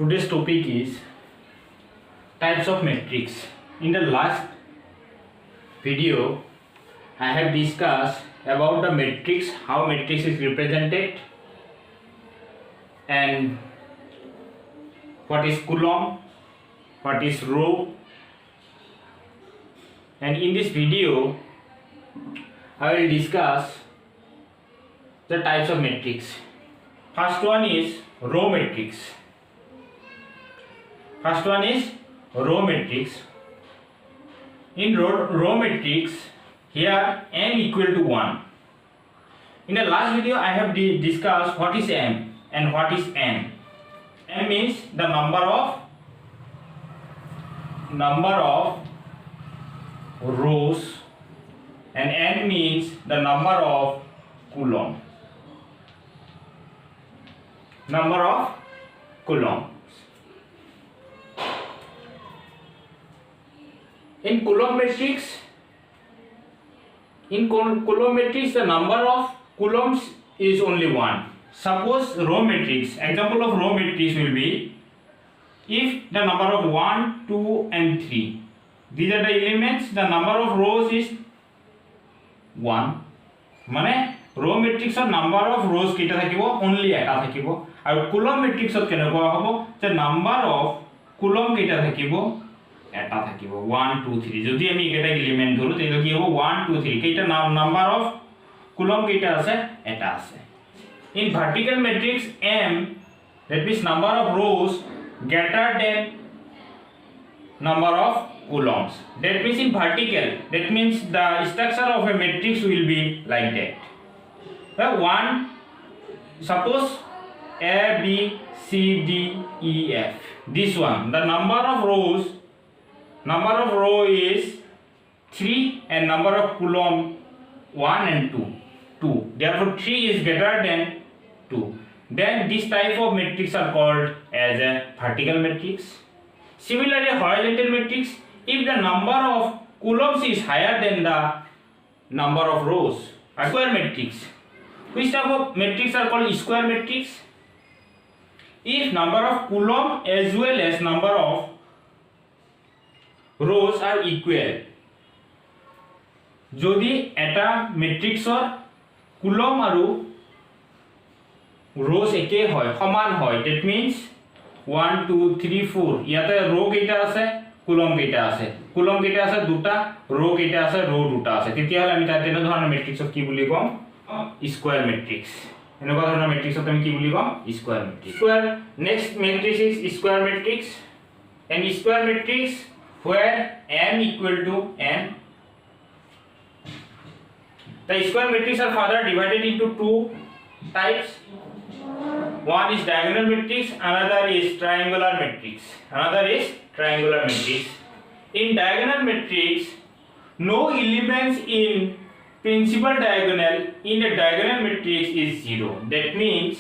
Today's topic is types of matrix. In the last video, I have discussed about the matrix, how matrix is represented, and what is column, what is row. And in this video, I will discuss the types of matrix. First one is row matrix. First one is row matrix. In row matrix, here m equal to 1. In the last video, I have discussed what is m and what is n. M means the number of rows, and n means the number of column. Number of columns. In column matrix, the number of columns is only 1. Suppose row matrix, example of row matrix will be if the number of 1, 2 and 3. These are the elements, the number of rows is 1. Mane row matrix or number of rows kita thakibo only eta thakibo. Aru column matrix ot kenekwa hobo the number of column kita thakibo eta thakibo 1 2 3. Jodi ami eta element dhoro tele ki hobo 1 2 3 keita number of column keita ase eta ase. In vertical matrix m, that means number of rows greater than number of columns. That means in vertical, that means the structure of a matrix will be like that. One, suppose A, B, C, D, E, F. This one, the number of row is 3 and number of column 1 and 2. Therefore, 3 is greater than 2. Then this type of matrix are called as a vertical matrix. Similarly, horizontal matrix, if the number of columns is higher than the number of rows. A square matrix. Which type of matrix are called square matrix? If number of column as well as number of rows are equal. Jodi eta matrix or column aru rows eke hoy, saman hoy, that means 1 2 3 4 ইয়াতে row কেইটা আছে column কেইটা আছে দুটা row কেইটা আছে row দুটা আছে তেতিয়া হলে আমি তাতে তেনে ধৰণৰ ম্যাট্ৰিক্সক কি বুলি কম স্কয়াৰ ম্যাট্ৰিক্স এনেকুৱা ধৰণৰ ম্যাট্ৰিক্সক আমি কি বুলি কম square matrix square next matrix is square matrix and square matrix where m equal to n. The square matrix are further divided into two types. One is diagonal matrix, another is triangular matrix. In diagonal matrix, no elements in principal diagonal in the diagonal matrix is 0. That means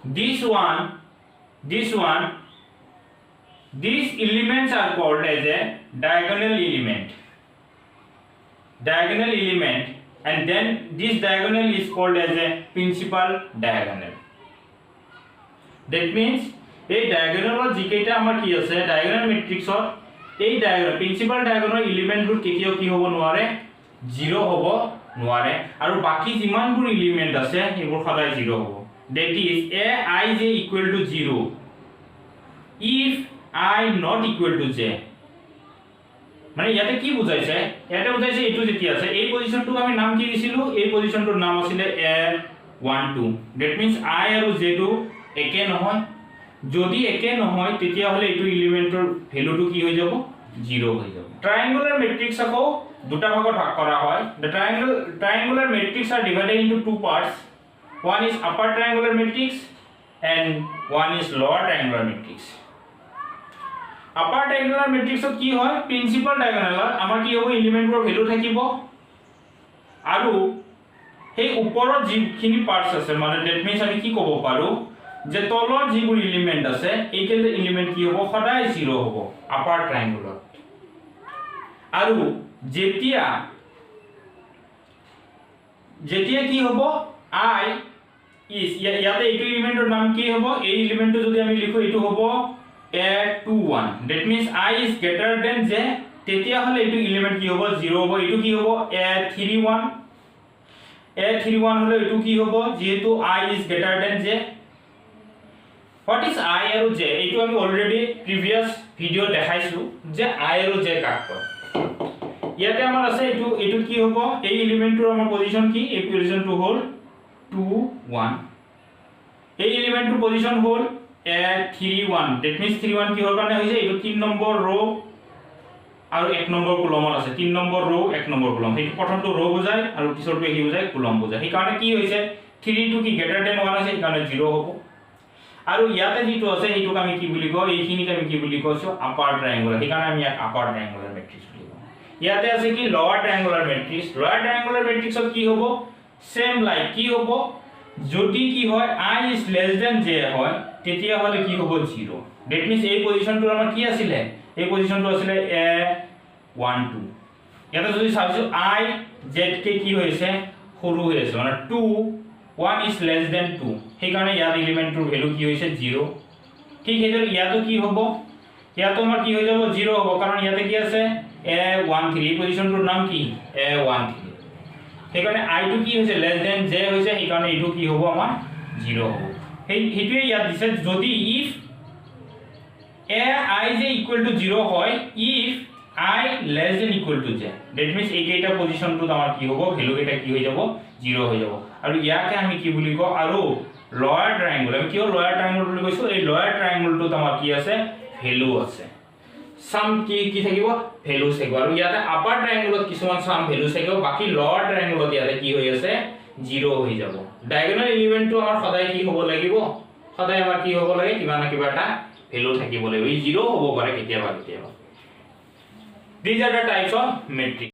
these elements are called as a diagonal element, and then this diagonal is called as a principal diagonal. That means এই ডায়াগোনালৰ যিকেইটা আমাৰ কি আছে diagonal মেট্ৰিক্সৰ এই diagonal principal diagonal এলিমেন্টবোৰ কেতিয়াও কি হ'ব নোৱাৰে 0 হ'ব নোৱাৰে আৰু বাকি যিমানবোৰ এলিমেন্ট আছে এইবোৰ সদায় 0 হ'ব. That is a I j equal to 0 if I not equal to j. মানে ইয়াতে কি বুজাইছে এইটো যেতি আছে এই পজিশনটো আমি নাম কি দিছিলো এই পজিশনটোৰ নাম আছিল a12. That means I আৰু j টো একে নহয়. যদি একে নহয় তেতিয়া হলে এইটো এলিমেন্টৰ ভ্যালুটো কি হৈ যাব 0 হৈ যাব. ট্ৰায়াঙ্গুলাৰ ম্যাট্ৰিক্স আকৌ দুটা ভাগত ভাগ কৰা হয়. The triangular matrix are divided into two parts. One is upper triangular matrix and one is lower triangular matrix. Upper triangular matrix কি হয় প্ৰিন্সিপাল ডায়াগোনালৰ আমাৰ কি হ'ব এলিমেন্টৰ ভ্যালু থাকিব আৰু সেই ওপৰৰ যিখিনি পাৰ্টস আছে মানে that means আমি কি ক'ব পাৰো যে তলৰ যিবোৰ এলিমেন্ট আছে এইকেইটা এলিমেন্ট কি হ'ব সদায় 0 হ'ব আপাৰ ট্ৰায়াঙ্গুলাৰ আৰু যেতিয়া কি হ'ব I is ইয়াতে এইটো এলিমেন্টৰ নাম কি হ'ব এই এলিমেন্টটো যদি আমি লিখো এইটো হ'ব a 2 1 that means I is greater than j তেতিয়া হলে এটো এলিমেন্ট কি হ'ব 0 হ'ব এটো কি হ'ব a 31 হলে এটো কি হ'ব যেহেতু I is greater than j what is I আৰু j এটো আমি অলৰেডি প্ৰিভিয়াস ভিডিও দেখাইছো যে I আৰু j কাক কয় ইয়াতে আমাৰ আছে এটো কি হ'ব এই এলিমেন্টৰ আমাৰ পজিশন কি এই পজিশনটো হ'ল 2 1 এই এলিমেন্টৰ পজিশন হ'ল a 31 that means 31 কি হল মানে হৈছে এটো 3 নম্বৰ रो আৰু 1 নম্বৰ কলমত আছে 3 নম্বৰ रो 1 নম্বৰ কলম এই প্ৰথমটো रो বুজায় আৰু পিছৰটো কি বুজায় কলম বুজায় সেই কাৰণে কি হৈছে 3 টো কি গ্ৰেটাৰ দেন 1 আছে সেই কাৰণে 0 হ'ব আৰু ইয়াতে যেটো আছে এইটোক আমি কি বুলি কওঁ এইখিনিক আমি কি বুলি কৈছো আপাৰ ট্ৰায়াঙ্গুলাৰ সেই কাৰণে আমি ইয়াক আপাৰ ট্ৰায়াঙ্গুলাৰ মেট্ৰিক্স বুলি কওঁ ইয়াতে আছে কি লোৱাৰ ট্ৰায়াঙ্গুলাৰ মেট্ৰিক্সত কি হ'ব সেম লাইক কি হ'ব যদি কি হয় I is less than j হয় তেতিয়া হলে কি হ'ব 0 that means এই পজিশনটো আমাৰ কি আছিল এই পজিশনটো আছিল a 1 2 ইয়াতে যদি চাইছো I z কে কি হৈছে সৰু হৈ আছে মানে 2 1 is less than 2 সেই কাৰণে ইয়াৰ এলিমেন্টৰ ভ্যালু কি হৈছে 0 ঠিক হেতৰ ইয়াতো কি হ'ব ইয়াতো আমাৰ কি হৈ যাব 0 হ'ব কাৰণ ইয়াতে কি আছে a 1 3 এই পজিশনটোৰ নাম কি a 1 3 সেইকাৰণে I টো কি হৈছে less than j হৈছে সেইকাৰণে ইটো কি হ'ব আমাৰ 0 হ'ব হেতুৱে ইয়াত দিছে যদি if a I j equal to 0 হয় if I less than equal to j that means এইকেইটা পজিশনটো আমাৰ কি হ'ব ভ্যালু কেইটা কি হৈ যাব 0 হৈ যাব আৰু ইয়াকে আমি কি বুলি কওঁ আৰু লোৱাৰ ট্ৰায়াঙ্গল আমি কিয় লোৱাৰ ট্ৰায়াঙ্গল বুলি কৈছো এই লোৱাৰ ট্ৰায়াঙ্গলটো আমাৰ কি আছে ভ্যালু আছে সাম কি থাকিব ভ্যালু থাকিব আৰু ইয়াতে আপাৰ ট্ৰায়াঙ্গলত কিছুমান সাম ভ্যালু থাকিব বাকি লোৱাৰ ট্ৰায়াঙ্গলত ইয়াতে কি হৈ আছে 0 হৈ যাব ডায়াগোনাল এলিমেন্টটো আমাৰ সদায় কি হ'ব লাগিব সদায় আমাৰ কি হ'ব লাগে কিবা না কিবা এটা ভ্যালু থাকিব লাগিব 0 হ'ব পাৰে কেতিয়াবা These are the types of metric